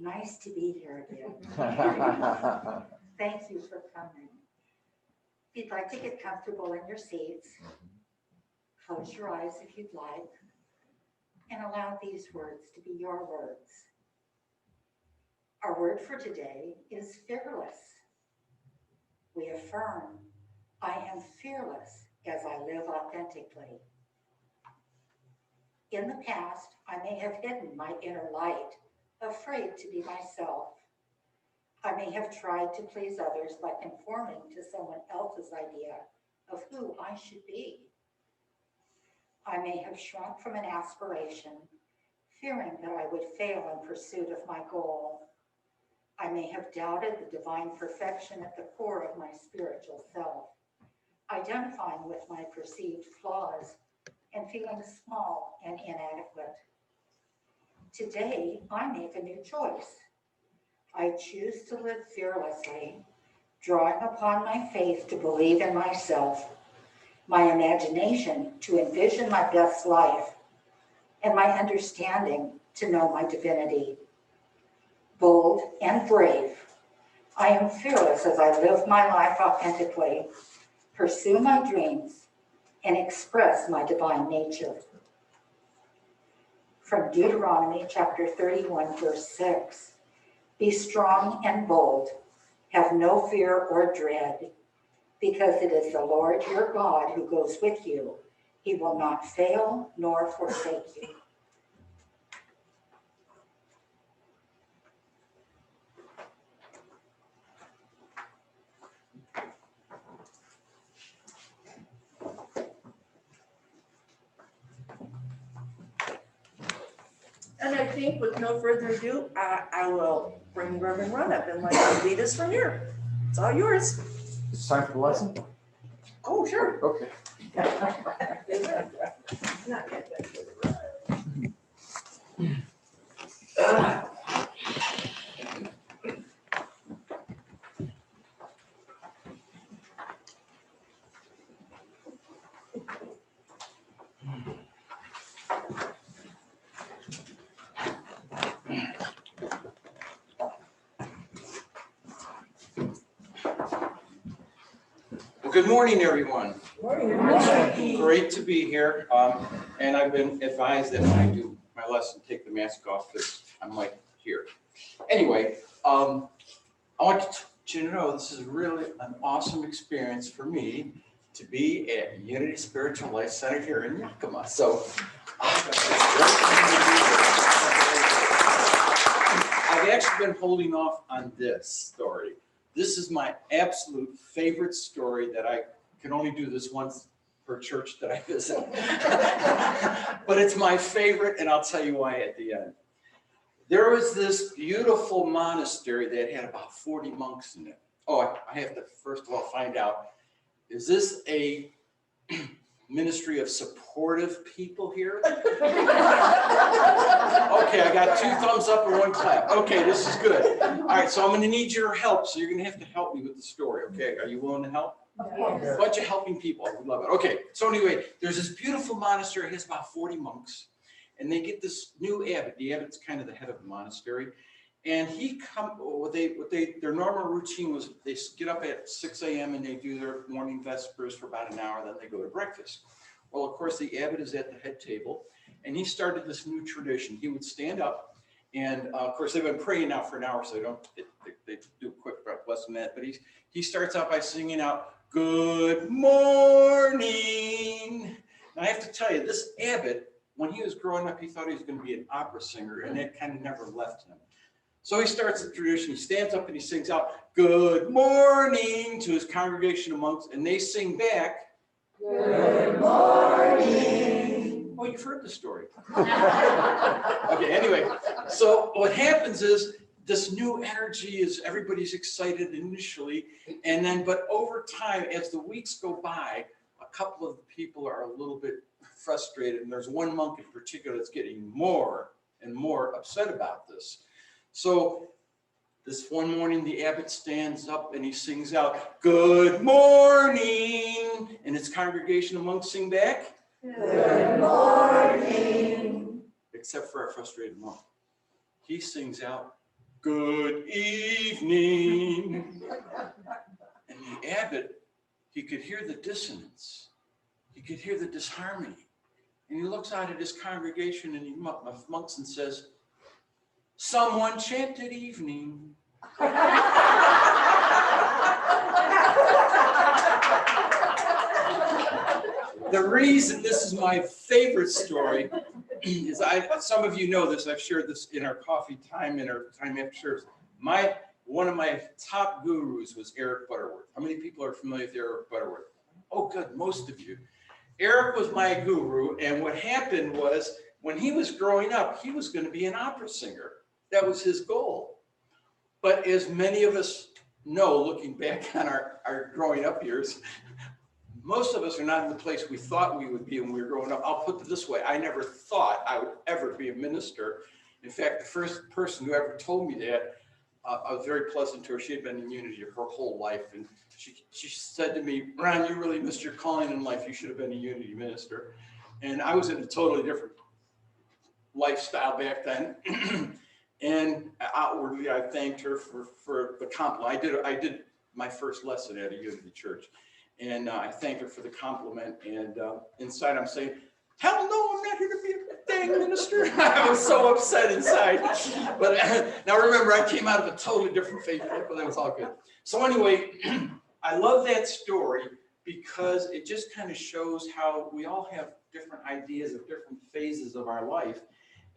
nice to be here again. Thank you for coming. If you'd like to get comfortable in your seats, close your eyes if you'd like, and allow these words to be your words. Our word for today is fearless. We affirm, I am fearless as I live authentically. In the past, I may have hidden my inner light, afraid to be myself. I may have tried to please others by conforming to someone else's idea of who I should be. I may have shrunk from an aspiration, fearing that I would fail in pursuit of my goal. I may have doubted the divine perfection at the core of my spiritual self, identifying with my perceived flaws and feeling small and inadequate. Today, I make a new choice. I choose to live fearlessly, drawing upon my faith to believe in myself, my imagination to envision my best life, and my understanding to know my divinity. Bold and brave, I am fearless as I live my life authentically, pursue my dreams, and express my divine nature. From Deuteronomy chapter 31, verse 6, be strong and bold, have no fear or dread, because it is the Lord your God who goes with you. He will not fail nor forsake you. And I think with no further ado, I will bring Reverend Ron up and let him lead us from here. It's all yours. It's time for the lesson? Oh, sure. Okay. Well, good morning, everyone. Morning. Great to be here. And I've been advised that when I do my lesson, take the mask off because I'm like here. Anyway, I want you to know this is really an awesome experience for me to be at Unity Spiritual Life Center here in Yakima. So I've actually been holding off on this story. This is my absolute favorite story that I can only do this once per church that I visit. But it's my favorite, and I'll tell you why at the end. There was this beautiful monastery that had about 40 monks in it. Oh, I have to first of all find out, is this a ministry of supportive people here? Okay, I got 2 thumbs up and 1 clap. Okay, this is good. All right, so I'm going to need your help. So you're going to have to help me with the story. Okay, are you willing to help? A bunch of helping people. We love it. Okay, so anyway, there's this beautiful monastery. It has about 40 monks, and they get this new abbot. The abbot's kind of the head of the monastery, and their normal routine was they get up at 6 a.m. and they do their morning vespers for about an hour. Then they go to breakfast. Well, of course, the abbot is at the head table, and he started this new tradition. He would stand up, and of course, they've been praying now for an hour, so they do a quick lesson on that. But he starts out by singing out, "Good morning." Now, I have to tell you, this abbot, when he was growing up, he thought he was going to be an opera singer, and that kind of never left him. So he starts the tradition. He stands up and he sings out, "Good morning," to his congregation of monks, and they sing back, "Good morning." Oh, you've heard the story. Okay, anyway, so what happens is this new energy is everybody's excited initially, and then, but over time, as the weeks go by, a couple of people are a little bit frustrated, and there's one monk in particular that's getting more and more upset about this. So this one morning, the abbot stands up and he sings out, "Good morning," and his congregation of monks sing back, "Good morning," except for our frustrated monk. He sings out, good evening. And the abbot, he could hear the dissonance. He could hear the disharmony. And he looks out at his congregation and he monks and says, someone chanted evening. The reason this is my favorite story is some of you know this, I've shared this in our coffee time, in our time after service. One of my top gurus was Eric Butterworth. How many people are familiar with Eric Butterworth? Oh, good, most of you. Eric was my guru, and what happened was when he was growing up, he was going to be an opera singer. That was his goal. But as many of us know, looking back on our growing up years, most of us are not in the place we thought we would be when we were growing up. I'll put it this way. I never thought I would ever be a minister. In fact, the first person who ever told me that, I was very pleasant to her. She had been in Unity her whole life. And she said to me, Ron, you really missed your calling in life. You should have been a Unity minister. And I was in a totally different lifestyle back then. And outwardly, I thanked her for the compliment. I did my first lesson at a Unity church. And I thanked her for the compliment. And inside I'm saying, hell no, I'm not here to be a dang minister. I was so upset inside. But now remember, I came out of a totally different faith, but that was all good. So anyway, I love that story because it just kind of shows how we all have different ideas of different phases of our life.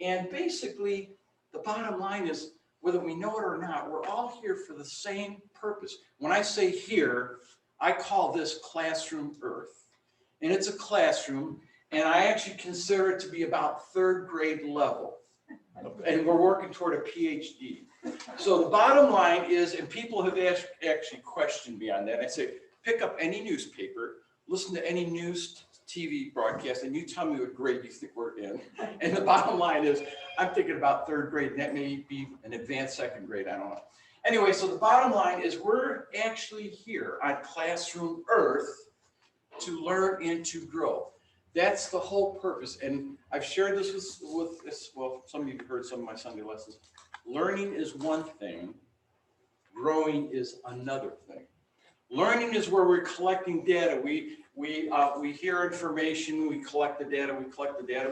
And basically, the bottom line is, whether we know it or not, we're all here for the same purpose. When I say here, I call this classroom earth. And it's a classroom, and I actually consider it to be about third grade level. And we're working toward a PhD. So the bottom line is, and people have actually questioned me on that. I say, pick up any newspaper, listen to any news TV broadcast, and you tell me what grade you think we're in. And the bottom line is, I'm thinking about third grade, and that may be an advanced second grade, I don't know. Anyway, so the bottom line is we're actually here on classroom earth to learn and to grow. That's the whole purpose. And I've shared this with well, some of you have heard some of my Sunday lessons. Learning is one thing, growing is another thing. Learning is where we're collecting data. We hear information, we collect the data,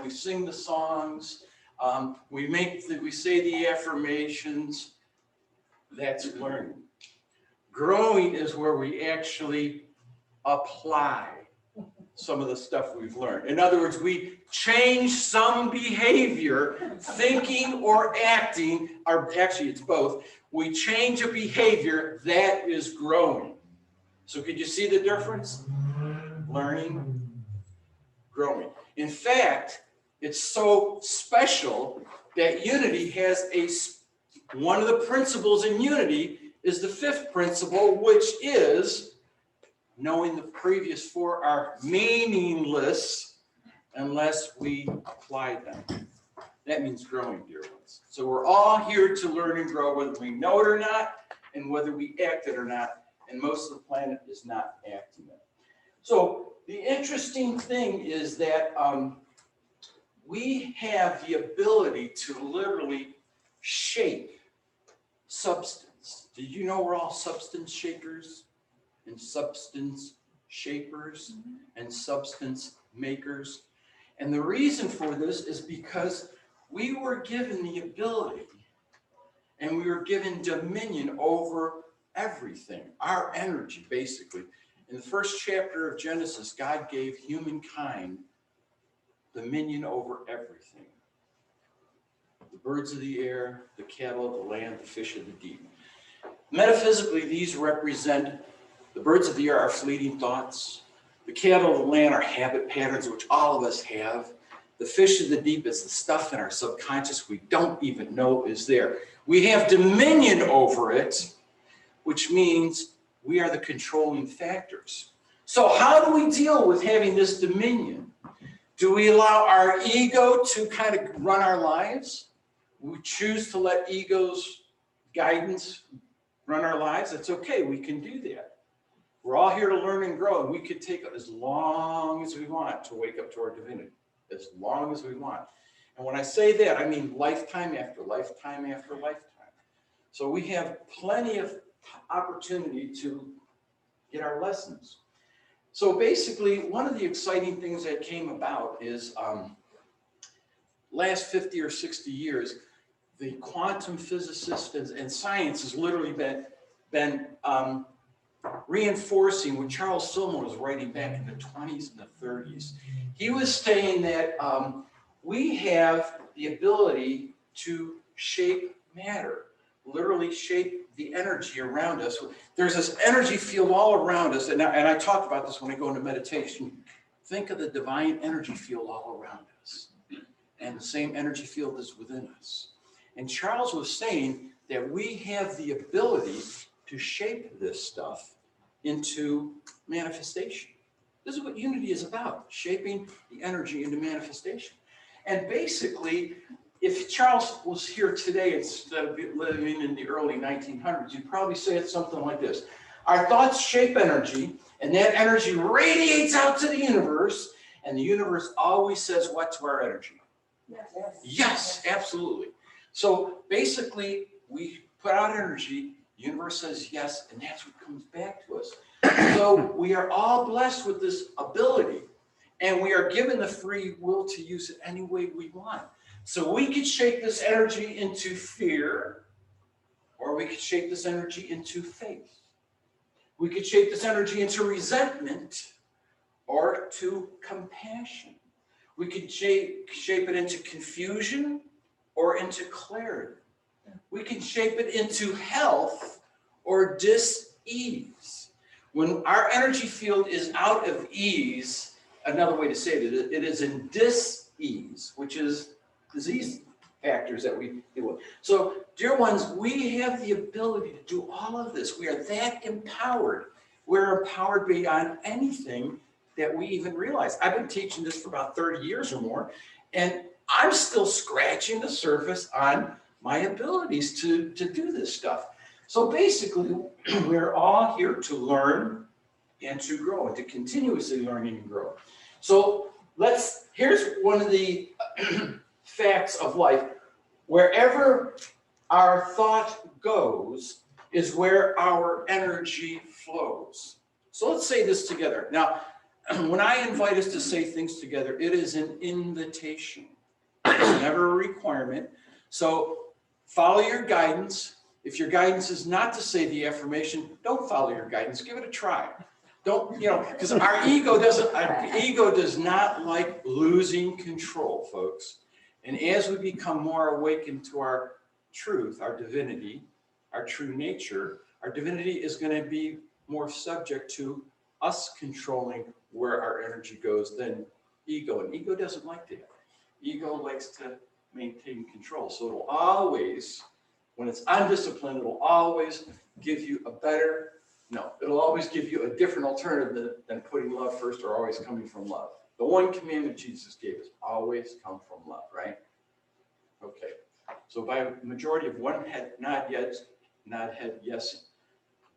we sing the songs, we say the affirmations. That's learning. Growing is where we actually apply some of the stuff we've learned. In other words, we change some behavior, thinking or acting, or actually it's both. We change a behavior that is growing. So could you see the difference? Learning, growing. In fact, it's so special that Unity has one of the principles in Unity is the fifth principle, which is knowing the previous four are meaningless unless we apply them. That means growing, dear ones. So we're all here to learn and grow, whether we know it or not, and whether we act it or not. And most of the planet is not acting it. So the interesting thing is that we have the ability to literally shape substance. Did you know we're all substance shakers and substance shapers and substance makers? And the reason for this is because we were given the ability and we were given dominion over everything, our energy, basically. In the first chapter of Genesis, God gave humankind dominion over everything. The birds of the air, the cattle of the land, the fish of the deep. Metaphysically, these represent the birds of the air are fleeting thoughts. The cattle of the land are habit patterns, which all of us have. The fish of the deep is the stuff in our subconscious we don't even know is there. We have dominion over it, which means we are the controlling factors. So how do we deal with having this dominion? Do we allow our ego to kind of run our lives? We choose to let ego's guidance run our lives. That's okay, we can do that. We're all here to learn and grow, and we could take as long as we want to wake up to our divinity, as long as we want. And when I say that, I mean lifetime after lifetime after lifetime. So we have plenty of opportunity to get our lessons. So basically, one of the exciting things that came about is last 50 or 60 years, the quantum physicists and science has literally been reinforcing what Charles Silman was writing back in the 20s and the 30s. He was saying that we have the ability to shape matter, literally shape the energy around us. There's this energy field all around us, and I talk about this when I go into meditation. Think of the divine energy field all around us, and the same energy field is within us. And Charles was saying that we have the ability to shape this stuff into manifestation. This is what unity is about, shaping the energy into manifestation. And basically, if Charles was here today instead of living in the early 1900s, you'd probably say it something like this. Our thoughts shape energy, and that energy radiates out to the universe, and the universe always says what to our energy? Yes. Yes, absolutely. So basically, we put out energy, the universe says yes, and that's what comes back to us. So we are all blessed with this ability, and we are given the free will to use it any way we want. So we could shape this energy into fear, or we could shape this energy into faith. We could shape this energy into resentment or to compassion. We could shape it into confusion or into clarity. We can shape it into health or dis-ease. When our energy field is out of ease, another way to say it, it is in dis-ease, which is disease factors that we deal with. So, dear ones, we have the ability to do all of this. We are that empowered. We're empowered beyond anything that we even realize. I've been teaching this for about 30 years or more, and I'm still scratching the surface on my abilities to do this stuff. So basically, we're all here to learn and to grow and to continuously learn and grow. So here's one of the facts of life. Wherever our thought goes is where our energy flows. So let's say this together. Now, when I invite us to say things together, it is an invitation. It's never a requirement. So follow your guidance. If your guidance is not to say the affirmation, don't follow your guidance. Give it a try. Don't, because our ego does not like losing control, folks. And as we become more awakened to our truth, our divinity, our true nature, our divinity is going to be more subject to us controlling where our energy goes than ego. And ego doesn't like that. Ego likes to maintain control. So it'll always, when it's undisciplined, it'll always give you it'll always give you a different alternative than putting love first or always coming from love. The one commandment Jesus gave us, always come from love, right? Okay. So by a majority of one head nod yes,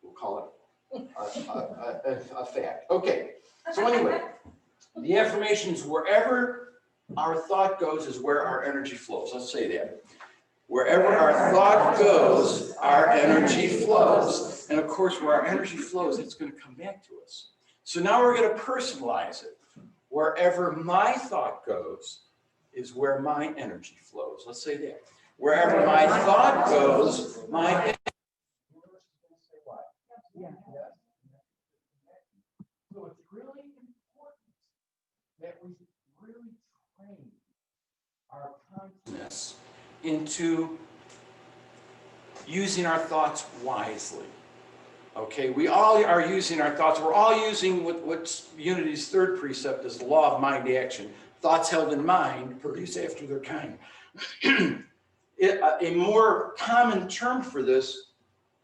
we'll call it a fact. Okay. So anyway, the affirmation is wherever our thought goes is where our energy flows. Let's say that. Wherever our thought goes, our energy flows. And of course, where our energy flows, it's going to come back to us. So now we're going to personalize it. Wherever my thought goes is where my energy flows. Let's say that. Wherever my thought goes, my energy. So it's really important that we really train our consciousness into using our thoughts wisely. Okay, we all are using our thoughts. We're all using what's Unity's third precept is the law of mind action. Thoughts held in mind produce after their kind. A more common term for this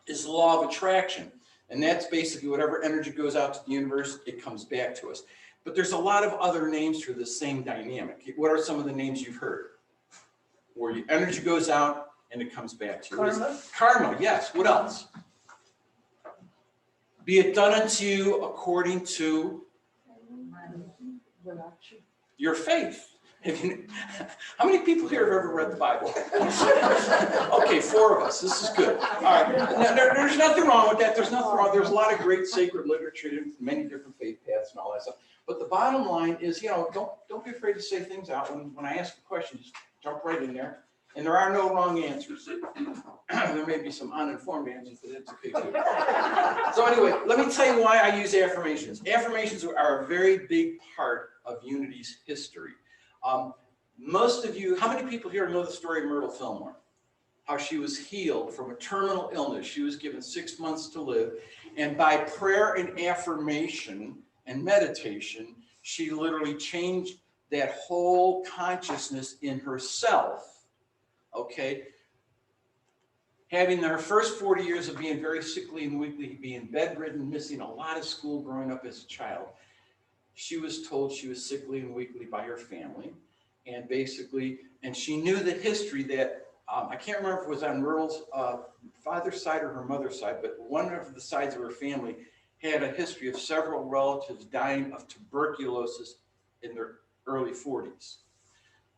is the law of attraction. And that's basically whatever energy goes out to the universe, it comes back to us. But there's a lot of other names for the same dynamic. What are some of the names you've heard? Where your energy goes out and it comes back to you. Karma. Karma, yes. What else? Be it done unto you according to your faith. How many people here have ever read the Bible? Okay, 4 of us. This is good. All right. There's nothing wrong with that. There's nothing wrong. There's a lot of great sacred literature, many different faith paths and all that stuff. But the bottom line is, don't be afraid to say things out. When I ask a question, just jump right in there. And there are no wrong answers. There may be some uninformed answers, but it's okay too. So anyway, let me tell you why I use affirmations. Affirmations are a very big part of Unity's history. Most of you, how many people here know the story of Myrtle Fillmore? How she was healed from a terminal illness. She was given 6 months to live. And by prayer and affirmation and meditation, she literally changed that whole consciousness in herself, okay? Having her first 40 years of being very sickly and weakly, being bedridden, missing a lot of school growing up as a child, she was told she was sickly and weakly by her family. And basically, and she knew the history that, I can't remember if it was on Myrtle's father's side or her mother's side, but one of the sides of her family had a history of several relatives dying of tuberculosis in their early 40s.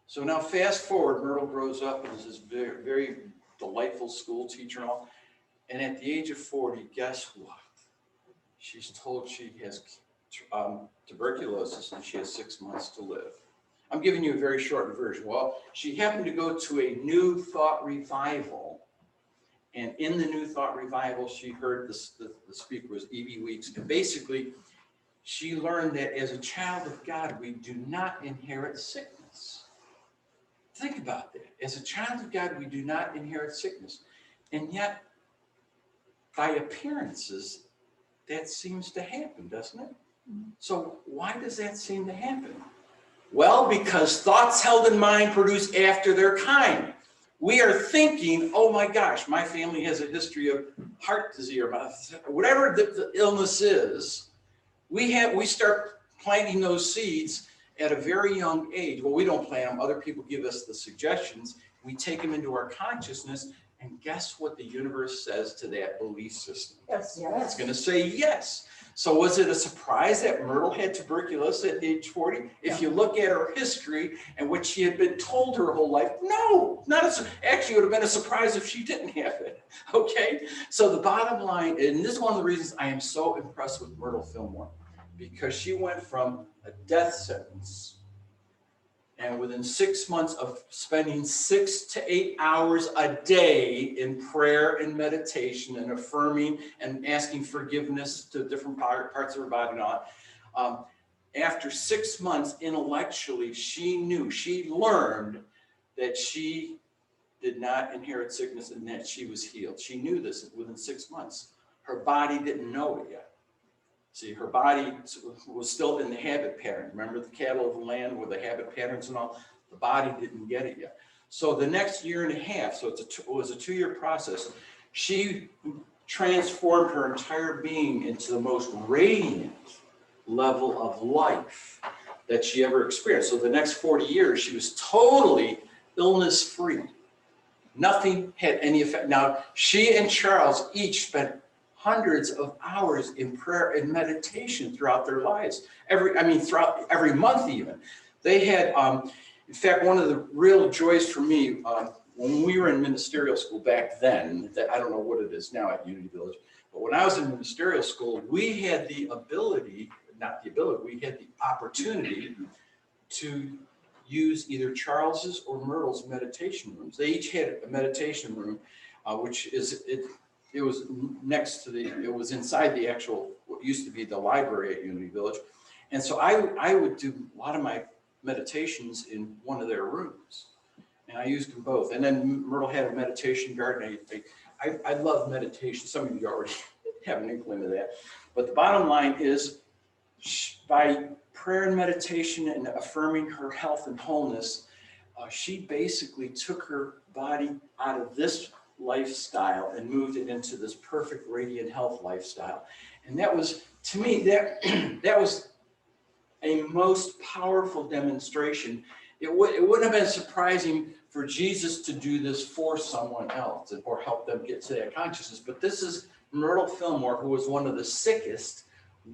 So now fast forward, Myrtle grows up and is this very, very delightful school teacher and all. And at the age of 40, guess what? She's told she has tuberculosis and she has 6 months to live. I'm giving you a very short version. Well, she happened to go to a New Thought revival. And in the New Thought revival, she heard the speaker was E.B. Weeks. And basically, she learned that as a child of God, we do not inherit sickness. Think about that. As a child of God, we do not inherit sickness. And yet, by appearances, that seems to happen, doesn't it? So why does that seem to happen? Well, because thoughts held in mind produce after their kind. We are thinking, oh my gosh, my family has a history of heart disease or whatever the illness is. We start planting those seeds at a very young age. Well, we don't plant them. Other people give us the suggestions. We take them into our consciousness. And guess what the universe says to that belief system? Yes. It's going to say yes. So was it a surprise that Myrtle had tuberculosis at age 40? If you look at her history and what she had been told her whole life, no, actually it would have been a surprise if she didn't have it, okay? So the bottom line, and this is one of the reasons I am so impressed with Myrtle Fillmore, because she went from a death sentence and within 6 months of spending 6 to 8 hours a day in prayer and meditation and affirming and asking forgiveness to different parts of her body and all that, after 6 months, intellectually, she learned that she did not inherit sickness and that she was healed. She knew this within 6 months. Her body didn't know it yet. See, her body was still in the habit pattern. Remember the cattle of the land with the habit patterns and all? The body didn't get it yet. So the next year and a half, so it was a 2-year process, she transformed her entire being into the most radiant level of life that she ever experienced. So the next 40 years, she was totally illness-free. Nothing had any effect. Now, she and Charles each spent hundreds of hours in prayer and meditation throughout their lives. Throughout every month even. They had, in fact, one of the real joys for me, when we were in ministerial school back then, I don't know what it is now at Unity Village, but when I was in ministerial school, we had the opportunity to use either Charles's or Myrtle's meditation rooms. They each had a meditation room, which is, it was next to it was inside the actual, what used to be the library at Unity Village. And so I would do a lot of my meditations in one of their rooms. And I used them both. And then Myrtle had a meditation garden. I love meditation. Some of you already have an inkling of that. But the bottom line is, by prayer and meditation and affirming her health and wholeness, she basically took her body out of this lifestyle and moved it into this perfect radiant health lifestyle. And that was, to me, that was a most powerful demonstration. It wouldn't have been surprising for Jesus to do this for someone else or help them get to that consciousness. But this is Myrtle Fillmore, who was one of the sickest,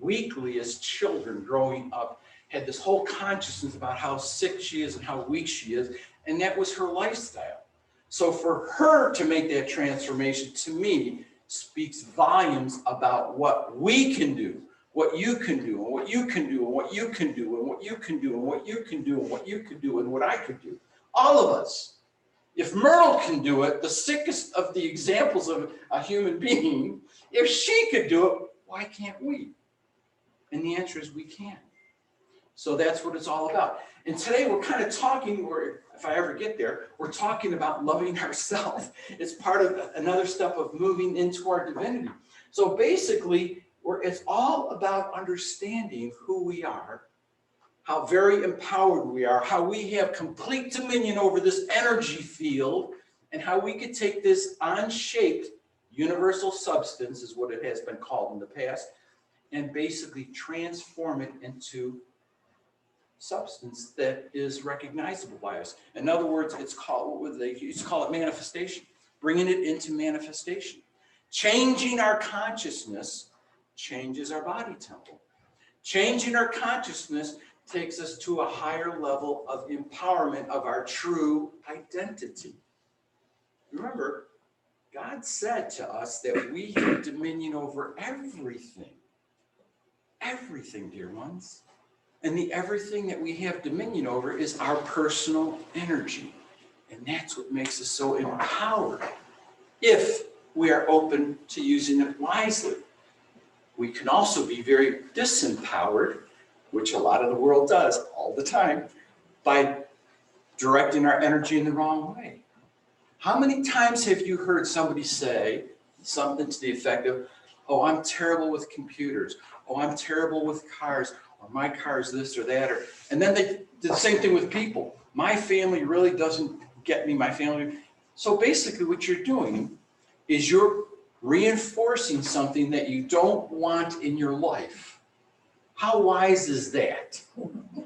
weakliest children growing up, had this whole consciousness about how sick she is and how weak she is, and that was her lifestyle. So for her to make that transformation, to me, speaks volumes about what we can do, what you can do, and what you can do, and what you can do, and what you can do, and what you can do, and what you can do, and what I could do. All of us. If Myrtle can do it, the sickest of the examples of a human being, if she could do it, why can't we? And the answer is we can. So that's what it's all about. And today we're kind of talking, or if I ever get there, we're talking about loving ourselves. It's part of another step of moving into our divinity. So basically, it's all about understanding who we are, how very empowered we are, how we have complete dominion over this energy field, and how we could take this unshaped universal substance, is what it has been called in the past, and basically transform it into substance that is recognizable by us. In other words, it's called, what they used to call it, manifestation, bringing it into manifestation. Changing our consciousness changes our body temple. Changing our consciousness takes us to a higher level of empowerment of our true identity. Remember, God said to us that we have dominion over everything. Everything, dear ones. And the everything that we have dominion over is our personal energy. And that's what makes us so empowered, if we are open to using it wisely. We can also be very disempowered, which a lot of the world does all the time, by directing our energy in the wrong way. How many times have you heard somebody say something to the effect of, oh, I'm terrible with computers, oh, I'm terrible with cars, or my car's this or that, and then they did the same thing with people. My family really doesn't get me, my family. So basically what you're doing is you're reinforcing something that you don't want in your life. How wise is that?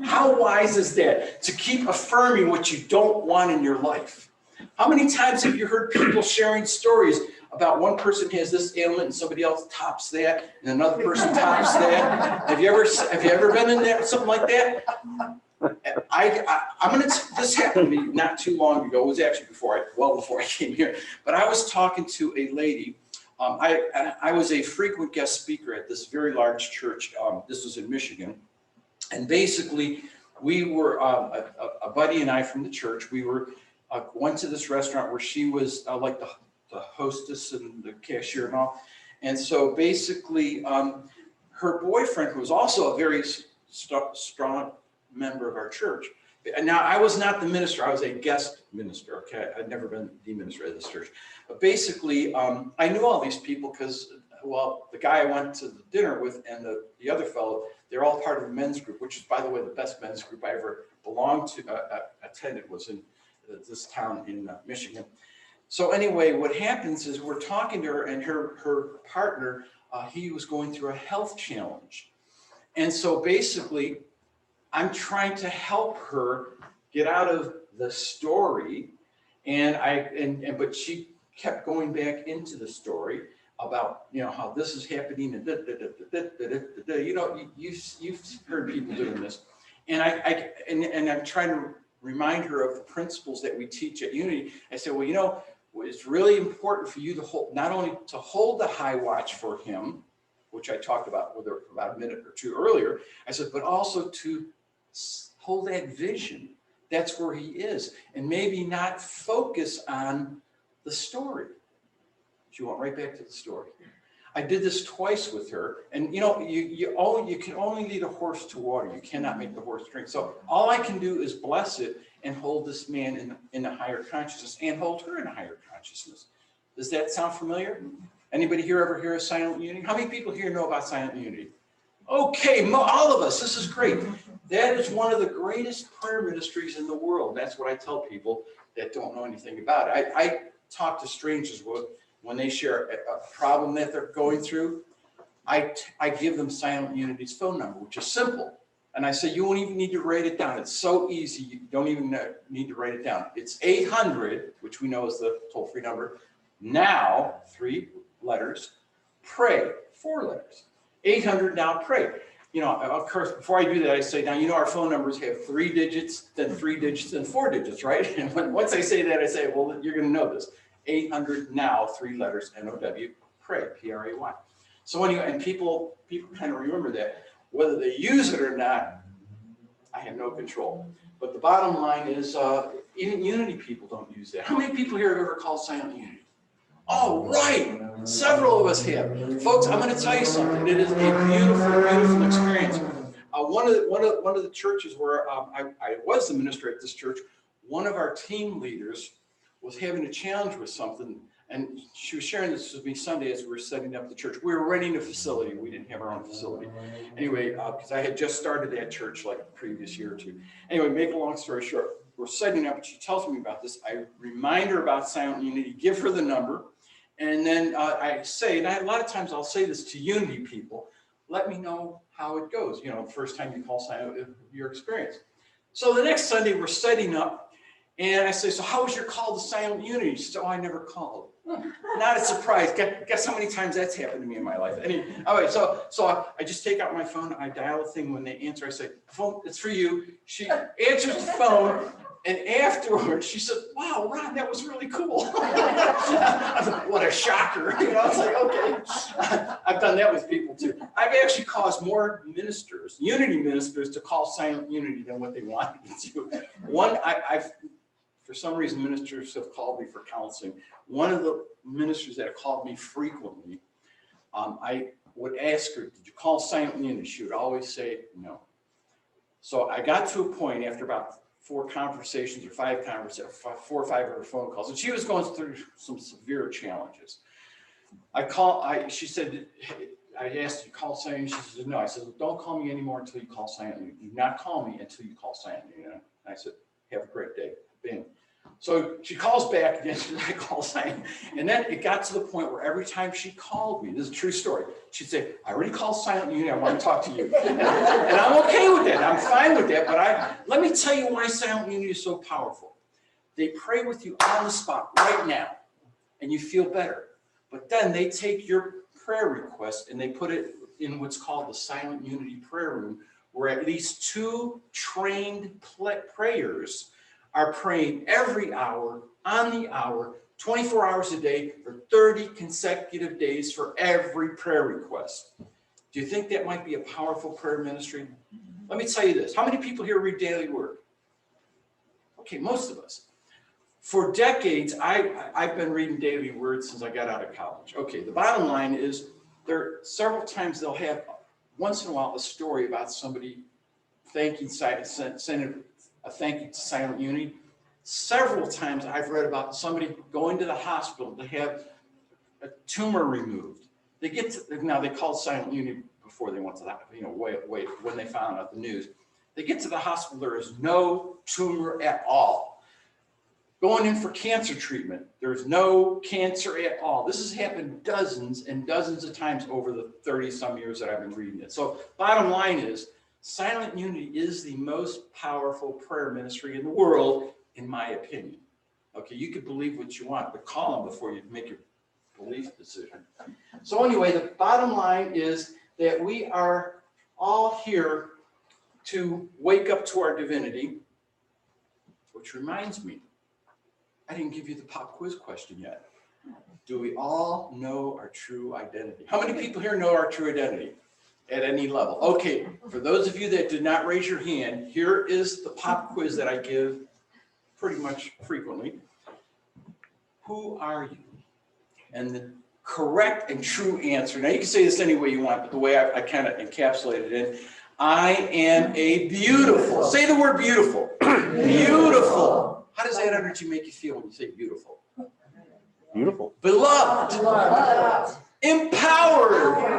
How wise is that, to keep affirming what you don't want in your life? How many times have you heard people sharing stories about one person has this ailment and somebody else tops that, and another person tops that? Have you ever been in there, something like that? This happened to me not too long ago. It was actually well before I came here. But I was talking to a lady. I was a frequent guest speaker at this very large church. This was in Michigan. And basically, we were, a buddy and I from the church, we went to this restaurant where she was like the hostess and the cashier and all. And so basically, her boyfriend, who was also a very strong member of our church. And now, I was not the minister, I was a guest minister, okay? I'd never been the minister of this church. But basically, I knew all these people because, well, the guy I went to the dinner with and the other fellow, they're all part of a men's group, which is, by the way, the best men's group I ever belonged to, attended, was in this town in Michigan. So anyway, what happens is we're talking to her, and her partner, he was going through a health challenge. And so basically, I'm trying to help her get out of the story, but she kept going back into the story about, how this is happening, and you've heard people doing this, and I'm trying to remind her of the principles that we teach at Unity. I said, well, it's really important for you to hold, not only to hold the high watch for him, which I talked about with her about a minute or two earlier. I said, but also to hold that vision. That's where he is, and maybe not focus on the story. She went right back to the story. I did this twice with her, and you can only lead a horse to water. You cannot make the horse drink. So all I can do is bless it and hold this man in a higher consciousness, and hold her in a higher consciousness. Does that sound familiar? Anybody here ever hear of silent unity? How many people here know about silent unity? Okay, all of us. This is great. That is one of the greatest prayer ministries in the world. That's what I tell people that don't know anything about it. I talk to strangers when they share a problem that they're going through. I give them Silent Unity's phone number, which is simple. And I say, you won't even need to write it down. It's so easy, you don't even need to write it down. It's 800, which we know is the toll-free number. Now, 3 letters, pray, 4 letters. 800 now pray. you know, of course, before I do that, I say, now, you know, our phone numbers have 3 digits, then 3 digits, then 4 digits, right? And once I say that, I say, well, you're going to know this. 800 now, 3 letters, N-O-W, pray, P-R-A-Y. So anyway, and people kind of remember that. Whether they use it or not, I have no control. But the bottom line is, even Unity people don't use that. How many people here have ever called Silent Unity? Oh, right. Several of us have. Folks, I'm going to tell you something. It is a beautiful, beautiful experience. One of the churches where I was the minister at this church, one of our team leaders was having a challenge with something, and she was sharing this with me Sunday as we were setting up the church. We were renting a facility. We didn't have our own facility. Anyway, because I had just started that church like the previous year or two. Anyway, make a long story short, we're setting up, she tells me about this. I remind her about Silent Unity, give her the number, and then I say, and a lot of times I'll say this to Unity people, let me know how it goes. You know, the first time you call Silent, your experience. So the next Sunday we're setting up, and I say, so how was your call to Silent Unity? She said, oh, I never called. Not a surprise. Guess how many times that's happened to me in my life. Anyway, all right, so I just take out my phone, I dial a thing. When they answer, I say, phone, it's for you. She answers the phone, and afterwards she said, wow, Ron, that was really cool. I thought, what a shocker. You know, it's like, okay. I've done that with people too. I've actually caused more ministers, Unity ministers, to call Silent Unity than what they wanted to do. For some reason, ministers have called me for counseling. One of the ministers that called me frequently, I would ask her, did you call Silent Unity? She would always say no. So I got to a point after about 4 conversations or 5 conversations, 4 or 5 of her phone calls, and she was going through some severe challenges. She said, I asked, you call Silent Unity? She said, no. I said, don't call me anymore until you call Silent Unity. Do not call me until you call Silent Unity. And I said, have a great day. Bing. So she calls back again, I call Silent, and then it got to the point where every time she called me, this is a true story, she'd say, I already called Silent Unity, I want to talk to you. And I'm okay with that, I'm fine with that, but let me tell you why Silent Unity is so powerful. They pray with you on the spot right now, and you feel better. But then they take your prayer request and they put it in what's called the Silent Unity prayer room, where at least 2 trained prayers are praying every hour, on the hour, 24 hours a day for 30 consecutive days for every prayer request. Do you think that might be a powerful prayer ministry? Let me tell you this. How many people here read Daily Word? Okay, most of us. For decades, I've been reading Daily Word since I got out of college. Okay, the bottom line is several times they'll have, once in a while, a story about somebody sending a thank you to Silent Unity. Several times I've read about somebody going to the hospital to have a tumor removed. Now they called Silent Unity before they went to that, when they found out the news. They get to the hospital, there is no tumor at all. Going in for cancer treatment, there's no cancer at all. This has happened dozens and dozens of times over the 30-some years that I've been reading it. So bottom line is, Silent Unity is the most powerful prayer ministry in the world, in my opinion. Okay, you could believe what you want, but call them before you make your belief decision. So anyway, the bottom line is that we are all here to wake up to our divinity, which reminds me, I didn't give you the pop quiz question yet. Do we all know our true identity? How many people here know our true identity? At any level. Okay, for those of you that did not raise your hand, here is the pop quiz that I give pretty much frequently. Who are you? And the correct and true answer, now you can say this any way you want, but the way I kind of encapsulated it in, I am a beautiful, say the word beautiful. Beautiful. How does that energy make you feel when you say beautiful? Beautiful. Beloved. Beloved. Empowered.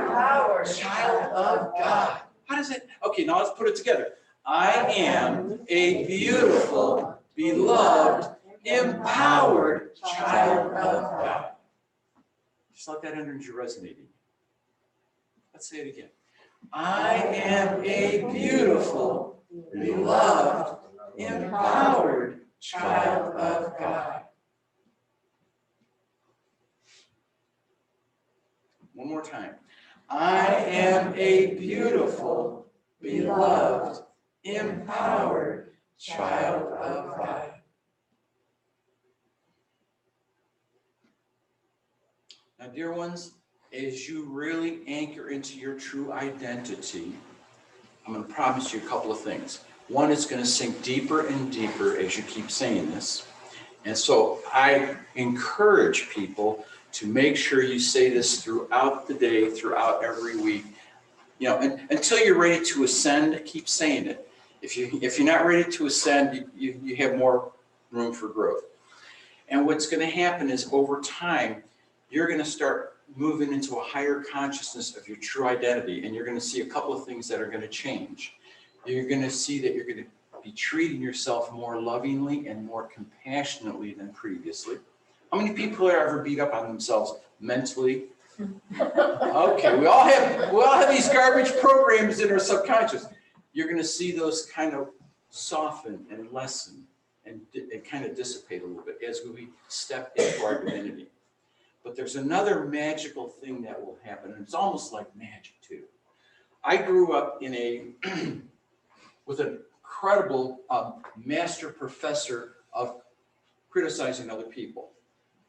Child of God. How does it? Okay, now let's put it together. I am a beautiful, beloved, empowered child of God. Just let that energy resonate in you. Let's say it again. I am a beautiful, beloved, empowered child of God. One more time. I am a beautiful, beloved, empowered child of God. Now, dear ones, as you really anchor into your true identity, I'm going to promise you a couple of things. One, it's going to sink deeper and deeper as you keep saying this. And so I encourage people to make sure you say this throughout the day, throughout every week. You know, until you're ready to ascend, keep saying it. If you're not ready to ascend, you have more room for growth. And what's going to happen is over time, you're going to start moving into a higher consciousness of your true identity. And you're going to see a couple of things that are going to change. You're going to see that you're going to be treating yourself more lovingly and more compassionately than previously. How many people are ever beat up on themselves mentally? Okay, we all have these garbage programs in our subconscious. You're going to see those kind of soften and lessen and kind of dissipate a little bit as we step into our divinity. But there's another magical thing that will happen, and it's almost like magic too. I grew up in with an incredible master professor of criticizing other people.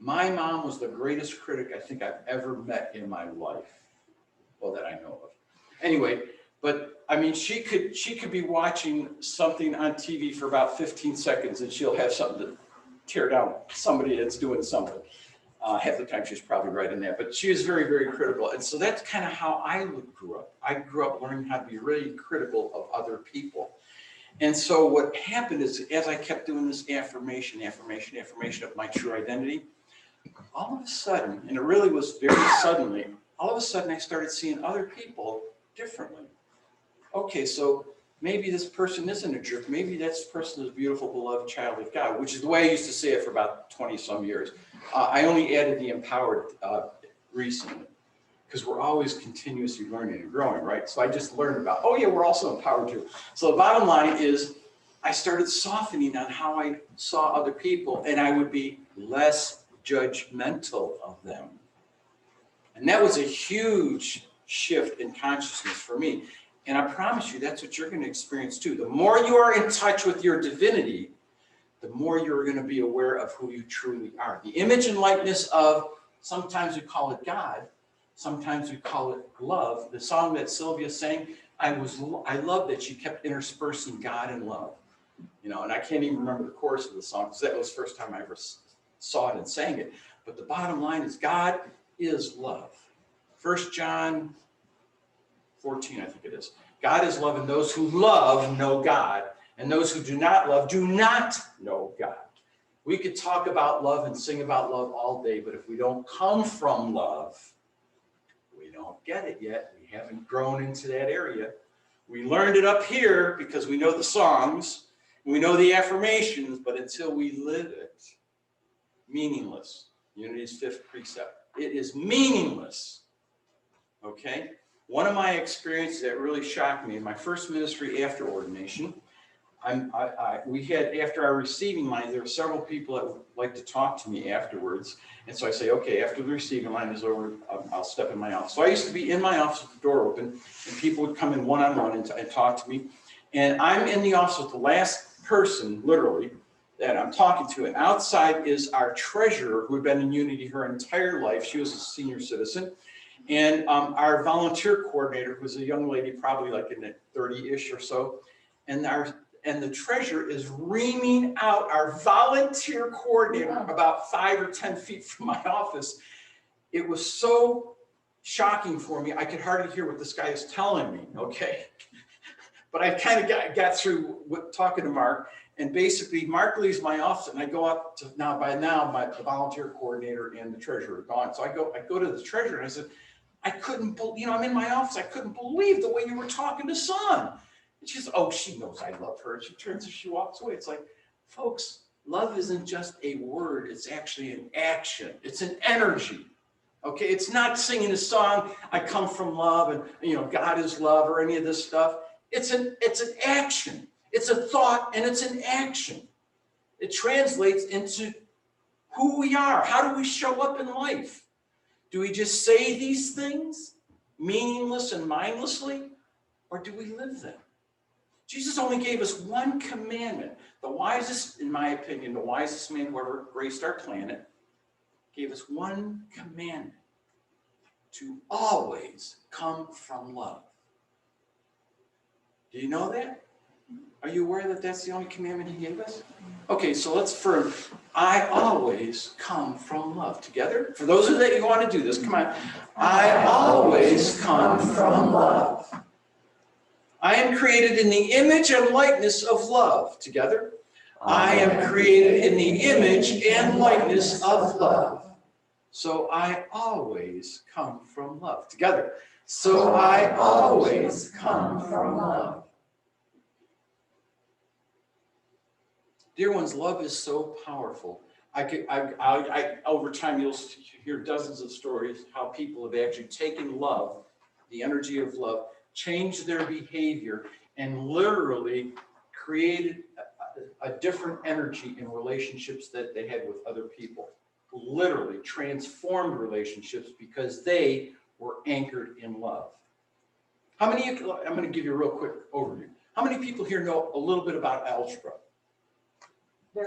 My mom was the greatest critic I think I've ever met in my life. Well, that I know of. Anyway, but I mean, she could be watching something on TV for about 15 seconds and she'll have something to tear down somebody that's doing something. Half the time she's probably right in that, but she is very, very critical. And so that's kind of how I grew up. I grew up learning how to be really critical of other people. And so what happened is, as I kept doing this affirmation of my true identity, all of a sudden, and it really was very suddenly, all of a sudden I started seeing other people differently. Okay, so maybe this person isn't a jerk. Maybe this person is a beautiful, beloved child of God, which is the way I used to say it for about 20 some years. I only added the empowered recently, because we're always continuously learning and growing, right? So I just learned about, oh yeah, we're also empowered too. So the bottom line is I started softening on how I saw other people, and I would be less judgmental of them. And that was a huge shift in consciousness for me. And I promise you, that's what you're going to experience too. The more you are in touch with your divinity, the more you're going to be aware of who you truly are. The image and likeness of, sometimes we call it God, sometimes we call it love. The song that Sylvia sang, I love that she kept interspersing God and love. You know, and I can't even remember the chorus of the song because that was the first time I ever saw it and sang it. But the bottom line is God is love. 1 John 14, I think it is. God is love, and those who love know God, and those who do not love do not know God. We could talk about love and sing about love all day, but if we don't come from love, we don't get it yet. We haven't grown into that area. We learned it up here because we know the songs, we know the affirmations, but until we live it, meaningless. Unity's fifth precept. It is meaningless. Okay? One of my experiences that really shocked me in my first ministry after ordination, we had, after our receiving line, there were several people that would like to talk to me afterwards. And so I say, okay, after the receiving line is over, I'll step in my office. So I used to be in my office with the door open, and people would come in one-on-one and talk to me. And I'm in the office with the last person, literally, that I'm talking to. And outside is our treasurer, who had been in Unity her entire life. She was a senior citizen. And our volunteer coordinator, who was a young lady, probably like in the 30-ish or so. And the treasurer is reaming out our volunteer coordinator about 5 or 10 feet from my office. It was so shocking for me. I could hardly hear what this guy is telling me, okay? But I kind of got through talking to Mark, and basically Mark leaves my office, and I go up to, the volunteer coordinator and the treasurer are gone. So I go to the treasurer, and I said, I couldn't believe, I'm in my office, I couldn't believe the way you were talking to Son. And she says, oh, she knows I love her. And she turns and she walks away. It's like, folks, love isn't just a word, it's actually an action. It's an energy. Okay, it's not singing a song, I come from love and God is love or any of this stuff. It's an action. It's a thought and it's an action. It translates into who we are. How do we show up in life? Do we just say these things meaningless and mindlessly? or do we live them? Jesus only gave us one commandment. The wisest, in my opinion, the wisest man who ever graced our planet, gave us one commandment: to always come from love. Do you know that? Are you aware that that's the only commandment he gave us? Okay, so let's affirm, I always come from love. Together? For those of you that want to do this, come on. I always come from love. I am created in the image and likeness of love. Together? I am created in the image and likeness of love. So I always come from love. Together. So I always come from love. Dear ones, love is so powerful. Over time, you'll hear dozens of stories how people have actually taken love, the energy of love, changed their behavior, and literally created a different energy in relationships that they had with other people. Literally transformed relationships because they were anchored in love. How many, I'm going to give you a real quick overview. How many people here know a little bit about algebra?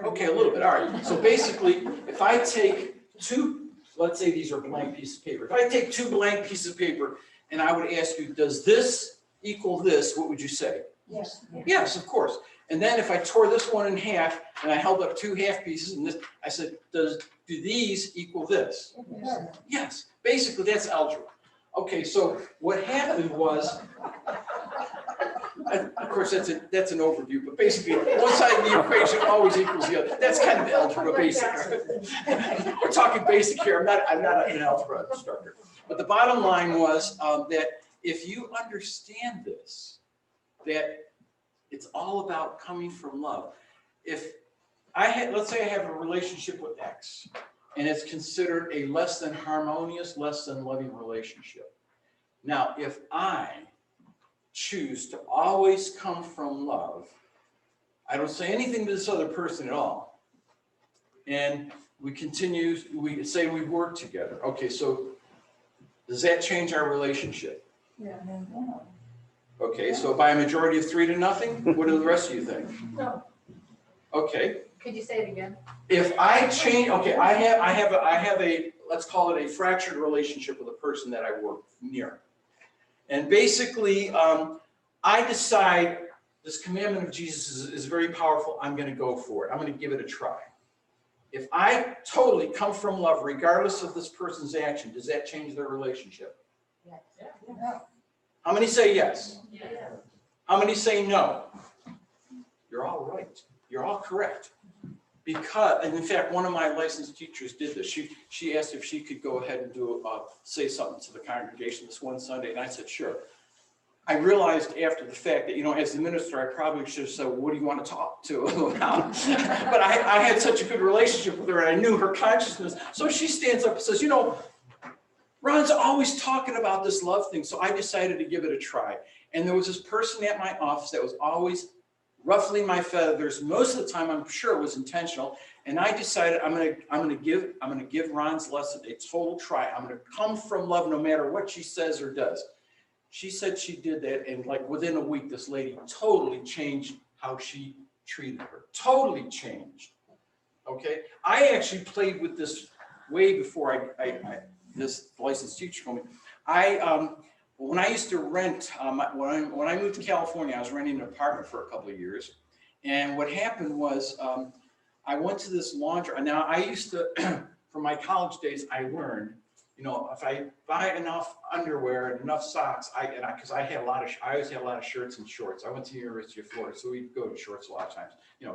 Okay, a little bit, all right. So basically, if I take two, let's say these are blank pieces of paper. If I take two blank pieces of paper and I would ask you, does this equal this, what would you say? Yes. Yes, of course. And then if I tore this one in half and I held up two half pieces and this, I said, do these equal this? Yes, basically that's algebra. Okay, so what happened was, of course that's an overview, but basically one side of the equation always equals the other. That's kind of algebra basic. We're talking basic here. I'm not an algebra instructor. But the bottom line was that if you understand this, that it's all about coming from love. If let's say I have a relationship with X, and it's considered a less than harmonious, less than loving relationship. Now, if I choose to always come from love, I don't say anything to this other person at all, and we say we work together. Okay, so does that change our relationship? Yeah. Okay, so by a majority of 3-0, what do the rest of you think? No. Okay. Could you say it again? If I change, okay, I have a, let's call it a fractured relationship with a person that I work near. And basically, I decide this commandment of Jesus is very powerful. I'm going to go for it. I'm going to give it a try. If I totally come from love, regardless of this person's action, does that change their relationship? Yes. How many say yes? Yes. How many say no? You're all right. You're all correct. Because, and in fact, one of my licensed teachers did this. She asked if she could go ahead and say something to the congregation this one Sunday, and I said, sure. I realized after the fact that, as the minister, I probably should have said, well, what do you want to talk to about? But I had such a good relationship with her, and I knew her consciousness. So she stands up and says, Ron's always talking about this love thing, so I decided to give it a try. And there was this person at my office that was always ruffling my feathers. Most of the time, I'm sure it was intentional. And I decided I'm gonna give Ron's lesson a total try. I'm gonna come from love no matter what she says or does. She said she did that, and like within a week, this lady totally changed how she treated her. Totally changed. Okay, I actually played with this way before this licensed teacher told me. When I used to rent, when I moved to California, I was renting an apartment for a couple of years. And what happened was I went to this laundry. Now I used to, from my college days, I learned, if I buy enough underwear and enough socks, because I always had a lot of shirts and shorts. I went to the University of Florida, so we'd go to shorts a lot of times,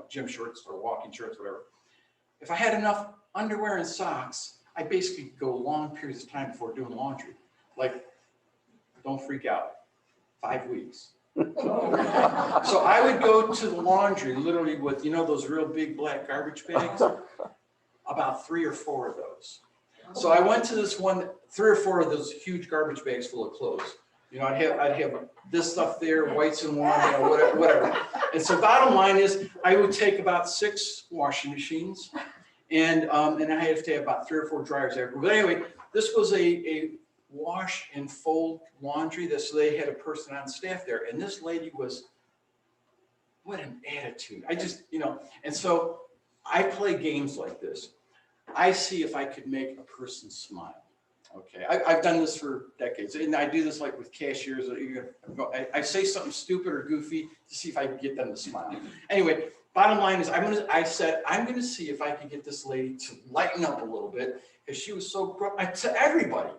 gym shorts or walking shirts, whatever. If I had enough underwear and socks, I basically go long periods of time before doing laundry. Like, don't freak out, 5 weeks. So I would go to the laundry literally with, those real big black garbage bags, about 3 or 4 of those. So I went to this one, 3 or 4 of those huge garbage bags full of clothes. I'd have this stuff there, whites and one, whatever. And so bottom line is I would take about 6 washing machines and I have to have about 3 or 4 dryers there. But anyway, this was a wash and fold laundry. So they had a person on staff there. And this lady was, what an attitude. I just, and so I play games like this. I see if I could make a person smile. Okay, I've done this for decades, and I do this like with cashiers. I say something stupid or goofy to see if I can get them to smile. Anyway, bottom line is, I said I'm gonna see if I can get this lady to lighten up a little bit because she was so grumpy to everybody.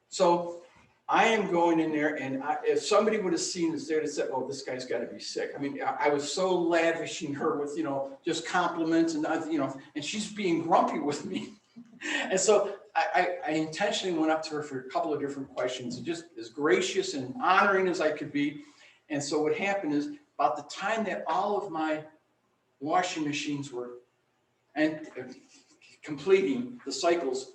So I am going in there, and if somebody would have seen this there, they said, "Oh, this guy's got to be sick." I mean, I was so lavishing her with just compliments and and she's being grumpy with me, and so. I intentionally went up to her for a couple of different questions and just as gracious and honoring as I could be. And so what happened is about the time that all of my washing machines were completing the cycles,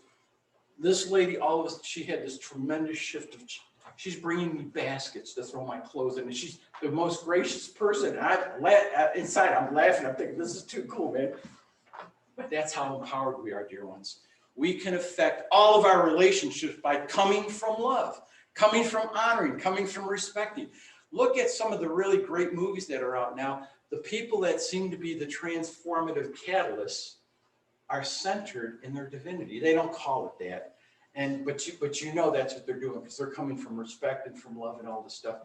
this lady, she had this tremendous shift of, she's bringing me baskets to throw my clothes in. And she's the most gracious person. Inside, I'm laughing. I'm thinking, this is too cool, man. But that's how empowered we are, dear ones. We can affect all of our relationships by coming from love, coming from honoring, coming from respecting. Look at some of the really great movies that are out now. The people that seem to be the transformative catalysts are centered in their divinity. They don't call it that, but you know that's what they're doing because they're coming from respect and from love and all this stuff.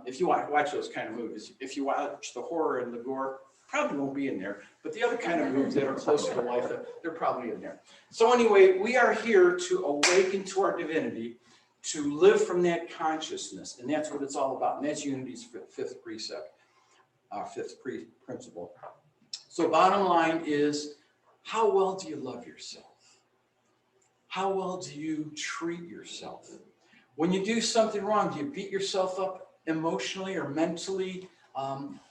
If you watch those kind of movies, if you watch the horror and the gore, probably won't be in there, but the other kind of movies that are closer to life, they're probably in there. So anyway, we are here to awaken to our divinity, to live from that consciousness, and that's what it's all about. And that's Unity's fifth precept, fifth principle. So bottom line is, how well do you love yourself? How well do you treat yourself? When you do something wrong, do you beat yourself up emotionally or mentally?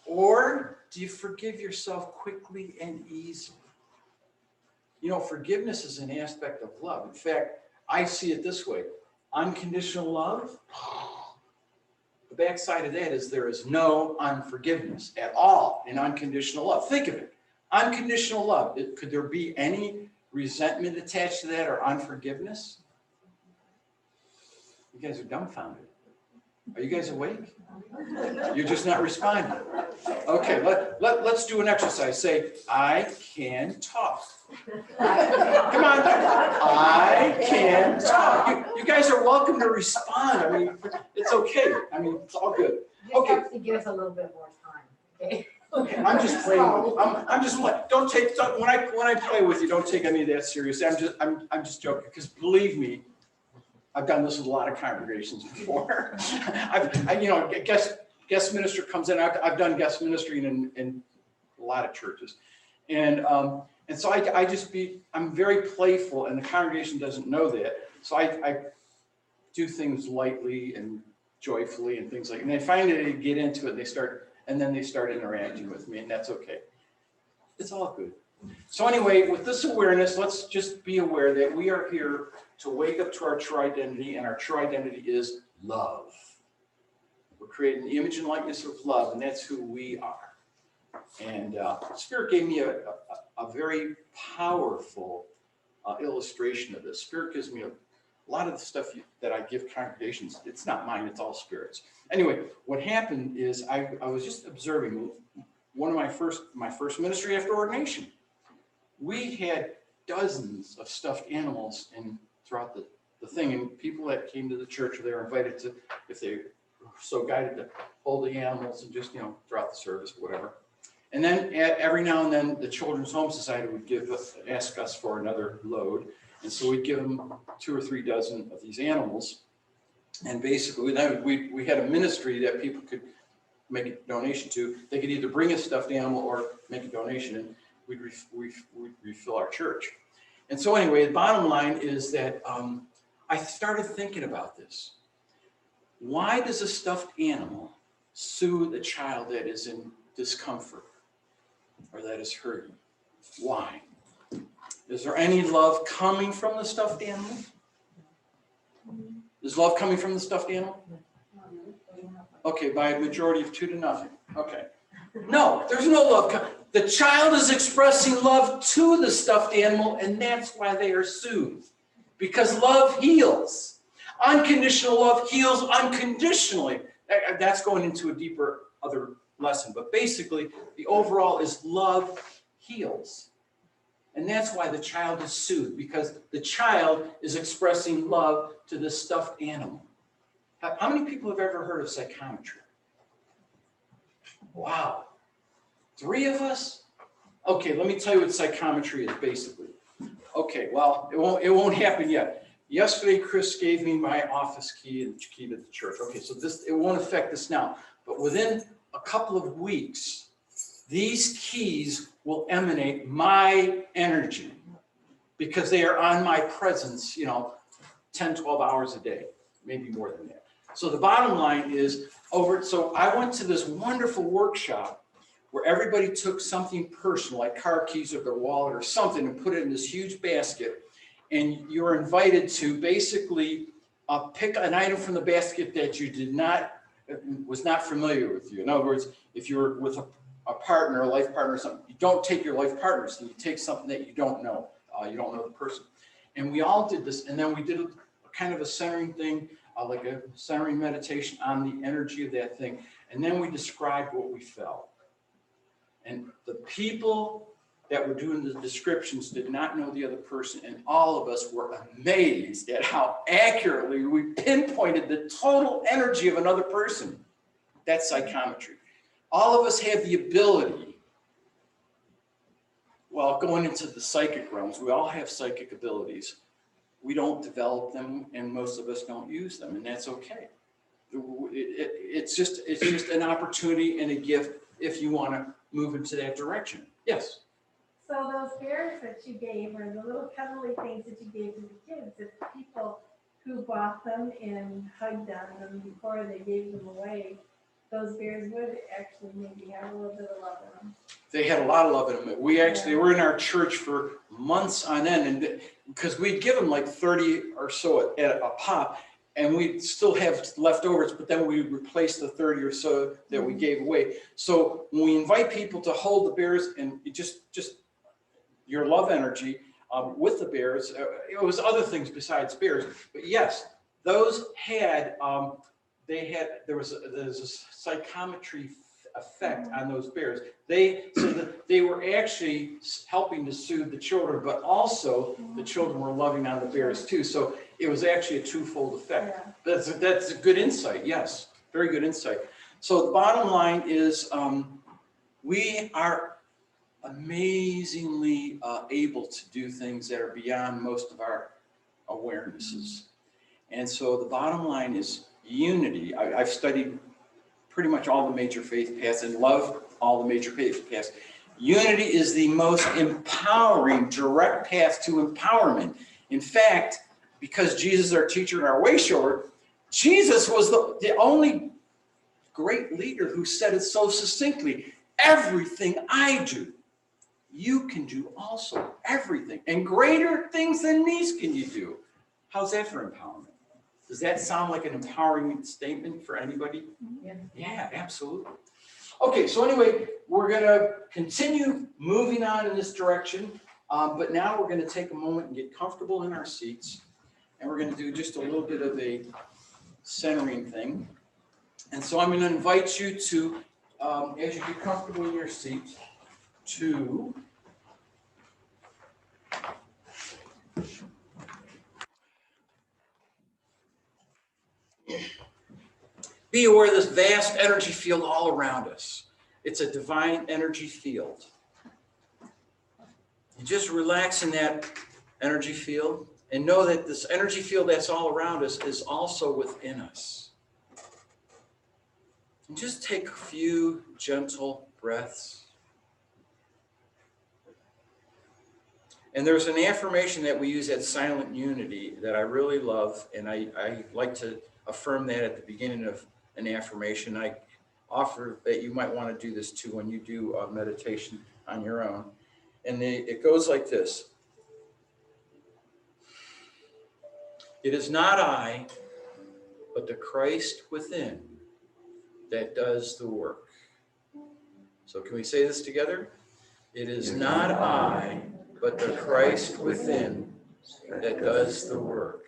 Or do you forgive yourself quickly and easily? Forgiveness is an aspect of love. In fact, I see it this way. Unconditional love, the backside of that is there is no unforgiveness at all in unconditional love. Think of it. Unconditional love. Could there be any resentment attached to that or unforgiveness? You guys are dumbfounded. Are you guys awake? You're just not responding. Okay, let's do an exercise. Say, I can talk. Come on. I can talk. You guys are welcome to respond. I mean, it's okay. I mean, it's all good. Okay. You have to give us a little bit more time, okay? I'm just playing with you. I'm just playing. When I play with you, don't take any of that seriously. I'm just joking, because believe me, I've done this with a lot of congregations before. Guest minister comes in. I've done guest ministering in a lot of churches, and so I'm very playful, and the congregation doesn't know that. So I do things lightly and joyfully and things like. And they finally they get into it. And then they start interacting with me, and that's okay. It's all good. So anyway, with this awareness, let's just be aware that we are here to wake up to our true identity, and our true identity is love. We're created in the image and likeness of love, and that's who we are. And Spirit gave me a very powerful illustration of this. Spirit gives me a lot of the stuff that I give congregations. It's not mine, it's all Spirit's. Anyway, what happened is I was just observing one of my first ministry after ordination. We had dozens of stuffed animals throughout the thing, and people that came to the church, they were invited to, if they were so guided, to hold the animals and just, throughout the service or whatever. And then every now and then the Children's Home Society would ask us for another load. And so we'd give them 2 or 3 dozen of these animals. And basically then we had a ministry that people could make a donation to. They could either bring a stuffed animal or make a donation, and we'd refill our church. And so anyway, the bottom line is that I started thinking about this. Why does a stuffed animal soothe a child that is in discomfort or that is hurting? Why? Is there any love coming from the stuffed animal? Is love coming from the stuffed animal? Okay, by a majority of 2-0. Okay. No, there's no love. The child is expressing love to the stuffed animal, and that's why they are soothed. Because love heals. Unconditional love heals unconditionally. That's going into a deeper other lesson. But basically, the overall is love heals. And that's why the child is soothed, because the child is expressing love to the stuffed animal. How many people have ever heard of psychometry? Wow. 3 of us? Okay, let me tell you what psychometry is basically. Okay, well, it won't happen yet. Yesterday, Chris gave me my office key and key to the church. Okay, so it won't affect this now, but within a couple of weeks, these keys will emanate my energy because they are on my presence, 10, 12 hours a day, maybe more than that. So the bottom line is so I went to this wonderful workshop where everybody took something personal, like car keys or their wallet or something, and put it in this huge basket. And you were invited to basically pick an item from the basket that you was not familiar with you. In other words, if you were with a partner, a life partner or something, you don't take your life partner, so you take something that you don't know. You don't know the person. And we all did this, and then we did a kind of a centering thing, like a centering meditation on the energy of that thing. And then we described what we felt. And the people that were doing the descriptions did not know the other person, and all of us were amazed at how accurately we pinpointed the total energy of another person. That's psychometry. All of us have the ability, well, going into the psychic realms, we all have psychic abilities. We don't develop them, and most of us don't use them, and that's okay. It's just an opportunity and a gift if you want to move into that direction. Yes? So those bears that you gave, or the little cuddly things that you gave to the kids, if people who bought them and hugged on them before they gave them away, those bears would actually maybe have a little bit of love in them. They had a lot of love in them. We actually were in our church for months on end, and because we'd give them like 30 or so at a pop, and we'd still have leftovers, but then we replace the 30 or so that we gave away. So when we invite people to hold the bears and just your love energy with the bears, it was other things besides bears. But yes, those had, there was a psychometry effect on those bears. They were actually helping to soothe the children, but also the children were loving on the bears too. So it was actually a twofold effect. Yeah. That's a good insight. Yes, very good insight. So the bottom line is we are amazingly able to do things that are beyond most of our awarenesses. And so the bottom line is unity. I've studied pretty much all the major faith paths and love all the major faith paths. Unity is the most empowering direct path to empowerment. In fact, because Jesus is our teacher and our way shower, Jesus was the only great leader who said it so succinctly: everything I do, you can do also. Everything. And greater things than these can you do. How's that for empowerment? Does that sound like an empowering statement for anybody? Yeah. Yeah, absolutely. Okay, so anyway, we're going to continue moving on in this direction, but now we're going to take a moment and get comfortable in our seats, and we're going to do just a little bit of a centering thing. And so I'm going to invite you to, as you get comfortable in your seats, to be aware of this vast energy field all around us. It's a divine energy field. You just relax in that energy field and know that this energy field that's all around us is also within us. And just take a few gentle breaths. And there's an affirmation that we use at Silent Unity that I really love, and I like to affirm that at the beginning of an affirmation. I offer that you might want to do this too when you do a meditation on your own. And it goes like this: it is not I, but the Christ within that does the work. So can we say this together? It is not I, but the Christ within that does the work.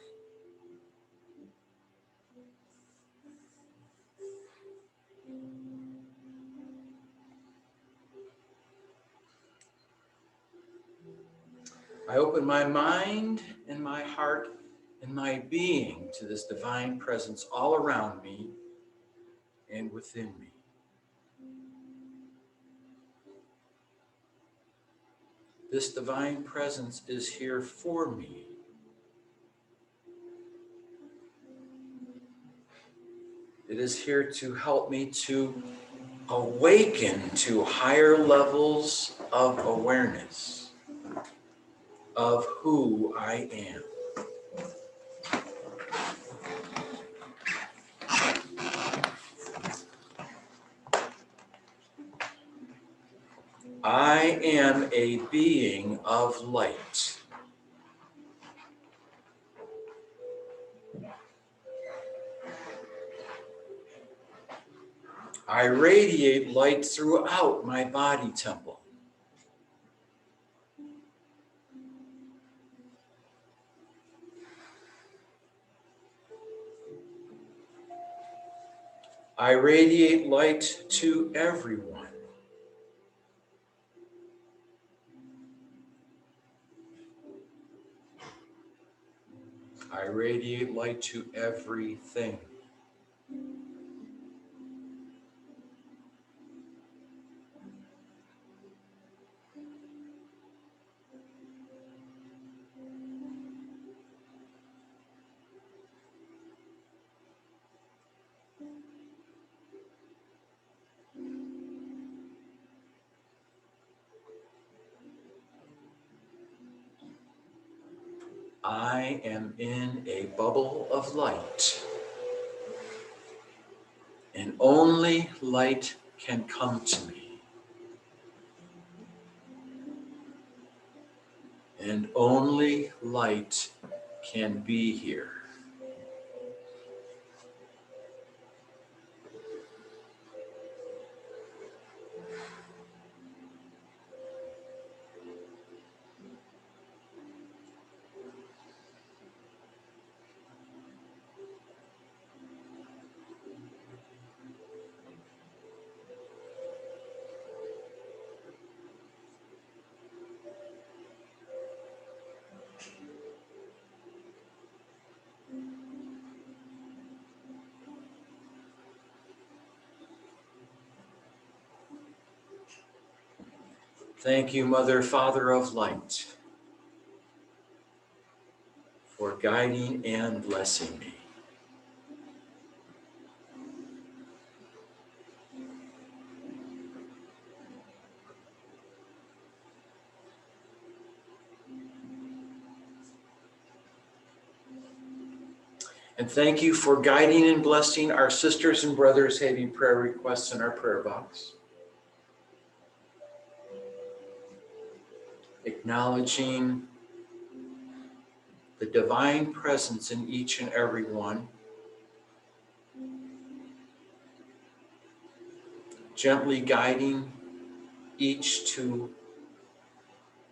I open my mind and my heart and my being to this divine presence all around me and within me. This divine presence is here for me. It is here to help me to awaken to higher levels of awareness of who I am. I am a being of light. I radiate light throughout my body temple. I radiate light to everyone. I radiate light to everything. I am in a bubble of light, and only light can come to me. And only light can be here. Thank you, Mother, Father of Light, for guiding and blessing me. And thank you for guiding and blessing our sisters and brothers having prayer requests in our prayer box. Acknowledging the divine presence in each and every one. Gently guiding each to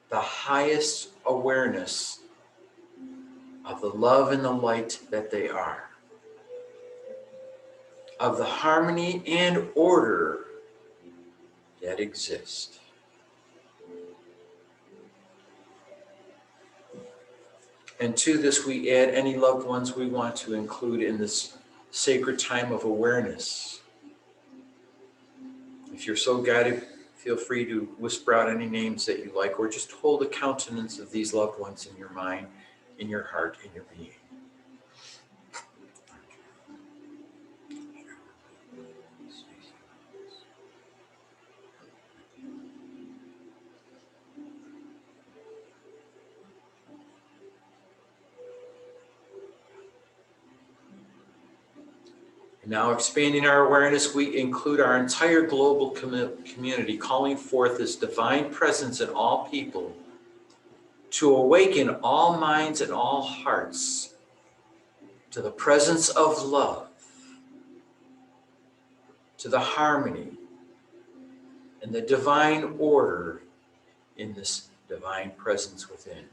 the highest awareness of the love and the light that they are, of the harmony and order that exist. And to this, we add any loved ones we want to include in this sacred time of awareness. If you're so guided, feel free to whisper out any names that you like, or just hold the countenance of these loved ones in your mind, in your heart, in your being. Now, expanding our awareness, we include our entire global community, calling forth this divine presence in all people to awaken all minds and all hearts to the presence of love, to the harmony and the divine order in this divine presence within.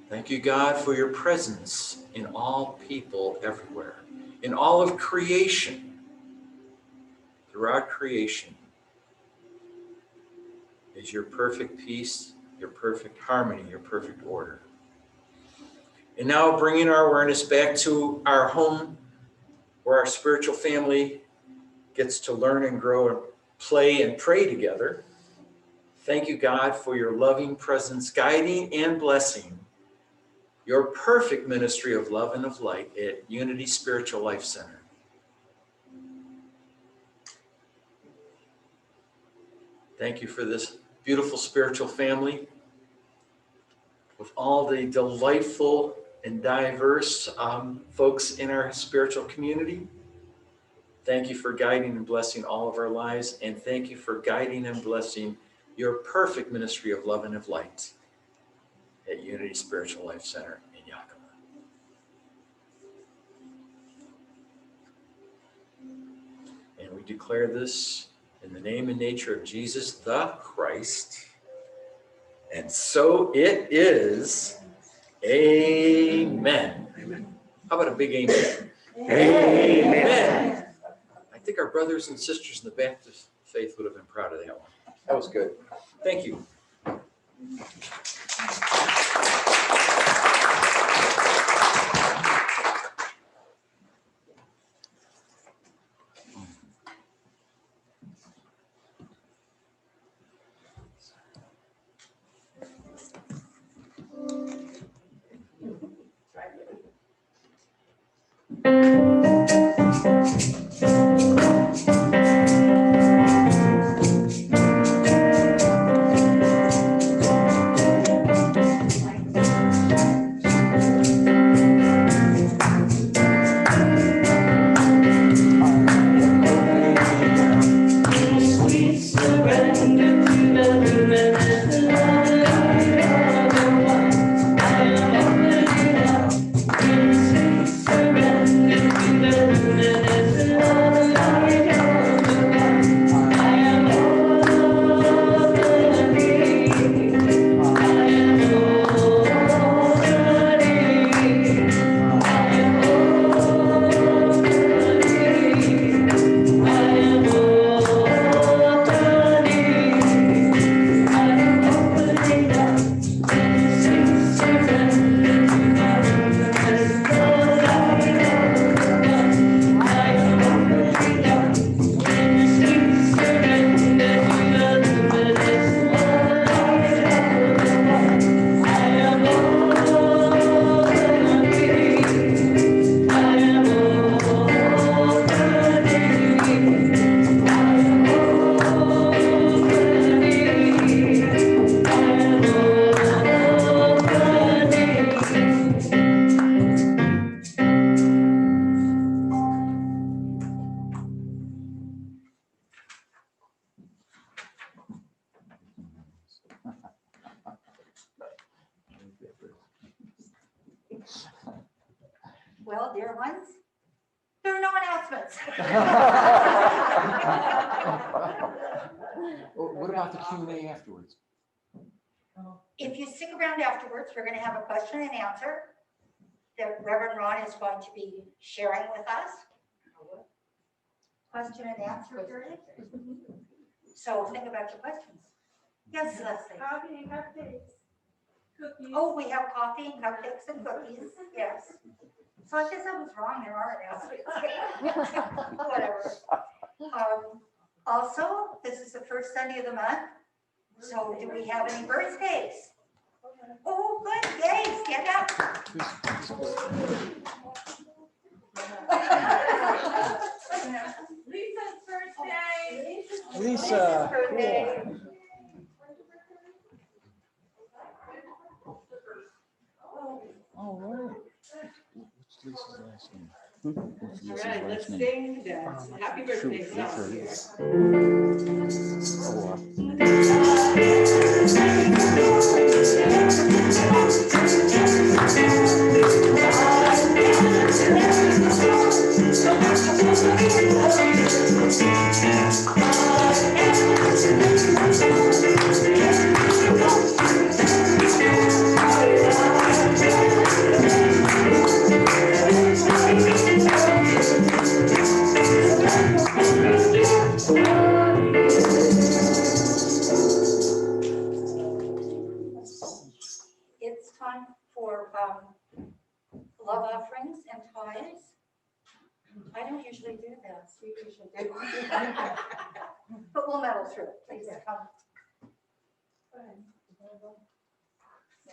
Thank you, God, for your presence in all people everywhere, in all of creation, throughout creation. is your perfect peace, your perfect harmony, your perfect order. And now bringing our awareness back to our home, where our spiritual family gets to learn and grow and play and pray together. Thank you, God, for your loving presence, guiding and blessing your perfect ministry of love and of light at Unity Spiritual Life Center. Thank you for this beautiful spiritual family with all the delightful and diverse folks in our spiritual community. Thank you for guiding and blessing all of our lives, and thank you for guiding and blessing your perfect ministry of love and of light at Unity Spiritual Life Center in Yakima. And we declare this in the name and nature of Jesus the Christ. And so it is. Amen. How about a big amen? Amen. I think our brothers and sisters in the Baptist faith would have been proud of that one. That was good. Thank you. Well, dear ones, there are no announcements. What about the Q&A afterwards? If you stick around afterwards, we're going to have a question and answer that Reverend Ron is going to be sharing with us. Question and answer period. So think about your questions. Yes, Leslie. Coffee and cupcakes. Cookies. Oh, we have coffee and cupcakes and cookies, yes. So I guess I was wrong, there are announcements. Whatever. Also, this is the first Sunday of the month, so do we have any birthdays? Oh, good, yay, stand up. Lisa's birthday. Lisa. Birthday. All right. What's Lisa's last name? What's All Lisa's right, last let's name? sing dance. Happy birthday, Shoot, what's her Celsius. Oh, usually do that. We usually do. But we'll muddle through it. Please come.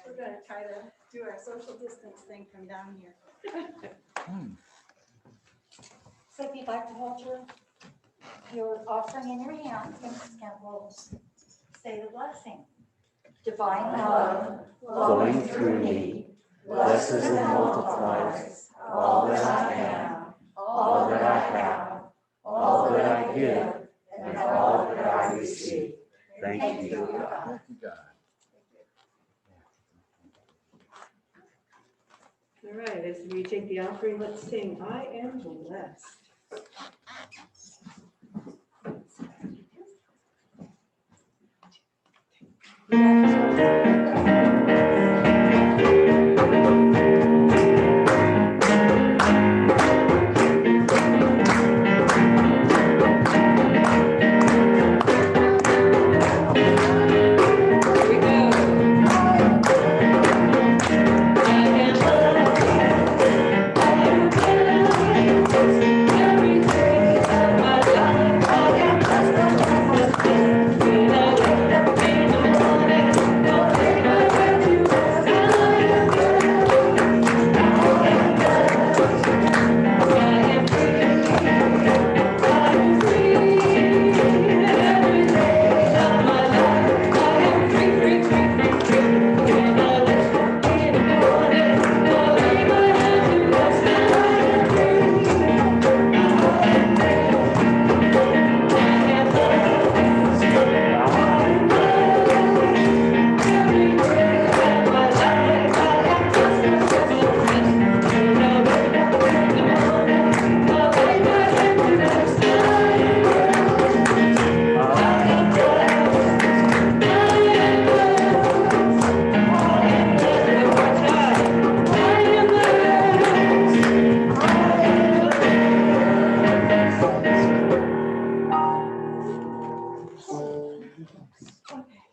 We're gonna try to do our social distance thing from down here. So if you'd like to hold your offering in your hand, and we'll say the blessing. Divine love Flowing through me, blesses and multiplies all that I am, all that I have, all that I give, and all that I receive. Thank you, God. Thank you, God. All right, as we take the offering, let's sing, I am blessed.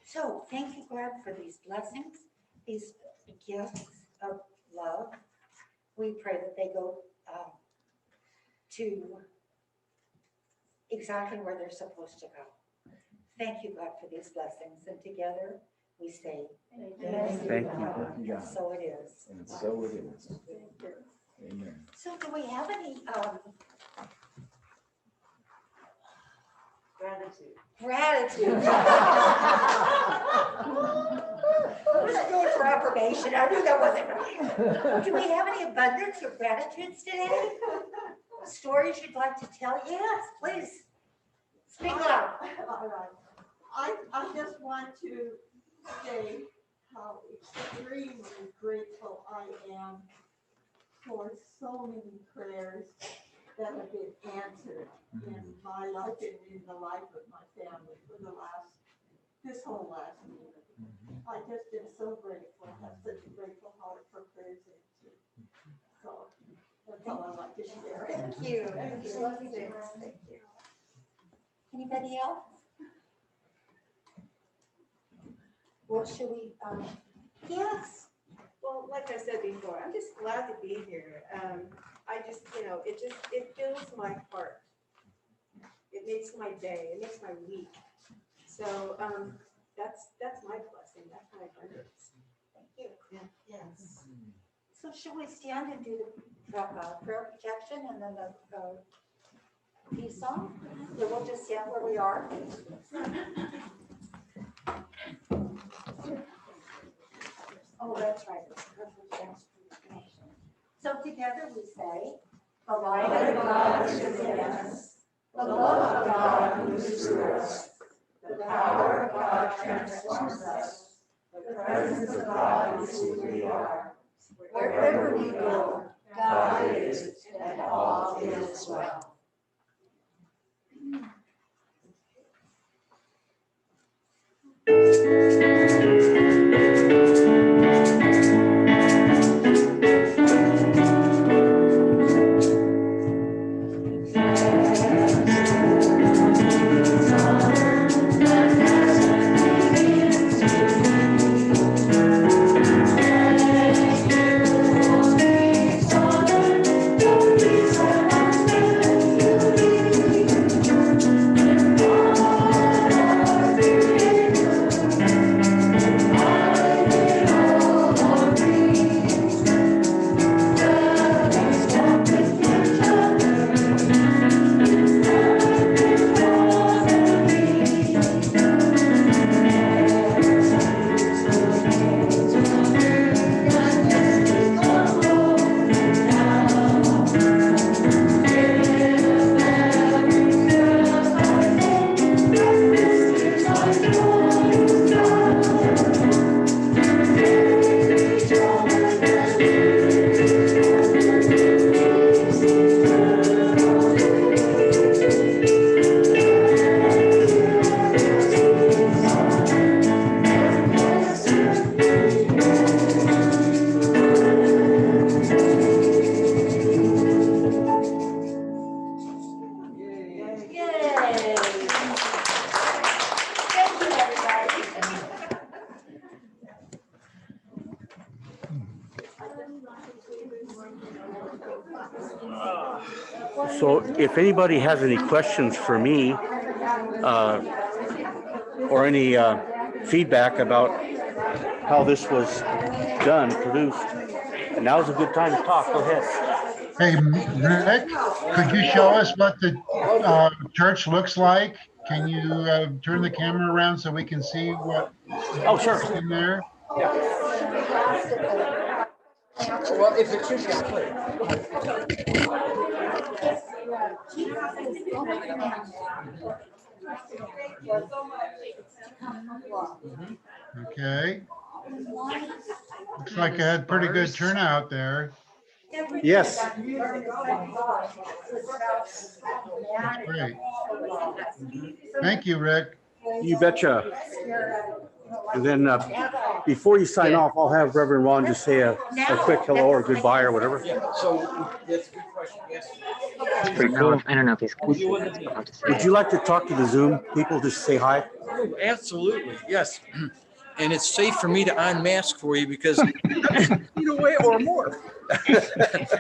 So thank you, God, for these blessings, these gifts of love. We pray that they go to exactly where they're supposed to go. Thank you, God, for these blessings. And together we say, Thank you, God. so it is. And so it is. Amen. So do we have any Gratitude. gratitude? I was going for affirmation. I knew that wasn't right. Do we have any abundance or gratitudes today? Stories you'd like to tell? Yes, please. Speak loud. All right. I just want to say how extremely grateful I am for so many prayers that have been answered in my life and in the life of my family for this whole last year. I just am so grateful, have such a grateful heart for prayers answered. So that's all I'd like to share. Thank you. Thank you. Thank you. Anybody else? What should we, yes. Well, like I said before, I'm just glad to be here. I just, it fills my heart. It makes my day, it makes my week. So that's my blessing, that's my abundance. Thank you. Yeah. Yes. So should we stand and do the prayer protection and then the peace song? Yeah, we'll just stand where we are. Oh, that's right. So together we say, the light of God is within us, the love of God moves through us, the power of God transforms us, the presence of God is who we are. Wherever we go, God is, and all is well. if anybody has any questions for me, or any feedback about how this was done, produced, and now's a good time to talk. Go ahead. Hey, Rick, could you show us what the church looks like? Can you turn the camera around so we can see what? Oh, sure. In there? Yeah. Well, if it should be clear. Okay. Looks like I had pretty good turnout there. Yes. That's great. Thank you, Rick. You betcha. And then before you sign off, I'll have Reverend Ron just say a quick hello or goodbye or whatever. Yeah, so that's a good question. Yes. Pretty cool. I don't know if he's going to Would you like to talk to the Zoom people, just say hi? Oh, absolutely, yes. And it's safe for me to unmask for you because feet away or more.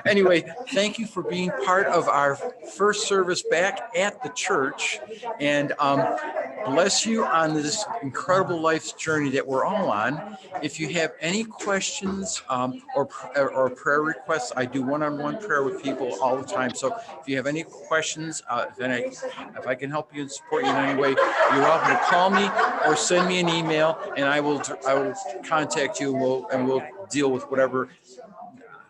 Anyway, thank you for being part of our first service back at the church, and bless you on this incredible life's journey that we're all on. If you have any questions or prayer requests, I do one-on-one prayer with people all the time. So if you have any questions, if I can help you and support you in any way, you're welcome to call me or send me an email, and I will contact you, and we'll deal with whatever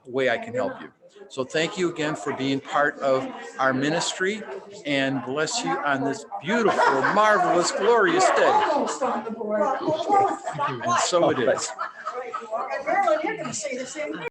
way I can help you. So thank you again for being part of our ministry, and bless you on this beautiful, marvelous, glorious day. And so it is. Marilyn, you're gonna say the same thing.